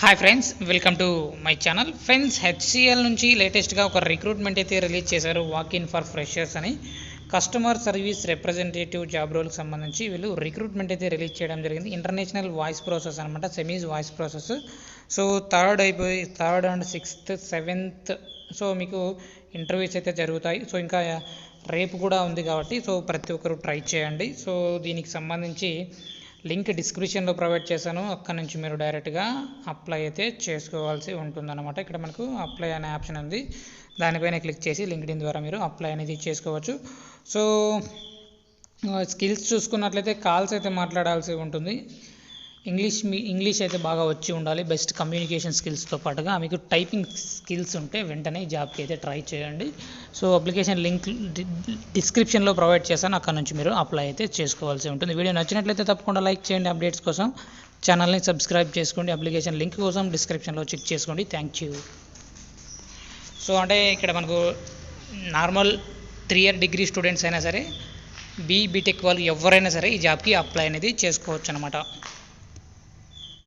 Hi friends, welcome to my channel. Friends, HCl నుంచి లేటెస్ట్గా ఒక రిక్రూట్మెంట్ అయితే రిలీజ్ చేశారు. వాక్ ఇన్ ఫర్ ఫ్రెషర్స్ అని కస్టమర్ సర్వీస్ రిప్రజెంటేటివ్ జాబ్ రోల్కి సంబంధించి వీళ్ళు రిక్రూట్మెంట్ అయితే రిలీజ్ చేయడం జరిగింది. ఇంటర్నేషనల్ వాయిస్ ప్రాసెస్ అనమాట, semis voice process. So third and 6th 7th so మీకు ఇంటర్వ్యూస్ అయితే జరుగుతాయి. సో ఇంకా రేపు కూడా ఉంది కాబట్టి సో ప్రతి ఒక్కరు ట్రై చేయండి. సో దీనికి సంబంధించి లింక్ డిస్క్రిప్షన్లో ప్రొవైడ్ చేశాను. అక్కడ నుంచి మీరు డైరెక్ట్గా అప్లై అయితే చేసుకోవాల్సి ఉంటుందన్నమాట. ఇక్కడ మనకు అప్లై అనే ఆప్షన్ ఉంది, దానిపైన క్లిక్ చేసి లింక్డ్ఇన్ ద్వారా మీరు అప్లై అనేది చేసుకోవచ్చు. సో స్కిల్స్ చూసుకున్నట్లయితే కాల్స్ అయితే మాట్లాడాల్సి ఉంటుంది. ఇంగ్లీష్ అయితే బాగా వచ్చి ఉండాలి. బెస్ట్ కమ్యూనికేషన్ స్కిల్స్తో పాటుగా మీకు టైపింగ్ స్కిల్స్ ఉంటే వెంటనే ఈ జాబ్కి అయితే ట్రై చేయండి. సో అప్లికేషన్ లింక్ డిస్క్రిప్షన్లో ప్రొవైడ్ చేశాను, అక్కడ నుంచి మీరు అప్లై అయితే చేసుకోవాల్సి ఉంటుంది. వీడియో నచ్చినట్లయితే తప్పకుండా లైక్ చేయండి. అప్డేట్స్ కోసం ఛానల్ని సబ్స్క్రైబ్ చేసుకోండి. అప్లికేషన్ లింక్ కోసం డిస్క్రిప్షన్లో చెక్ చేసుకోండి. Thank you. సో అంటే ఇక్కడ మనకు నార్మల్ 3 year డిగ్రీ స్టూడెంట్స్ అయినా సరే, బీటెక్ వాళ్ళు ఎవరైనా సరే ఈ జాబ్కి అప్లై అనేది చేసుకోవచ్చు అనమాట.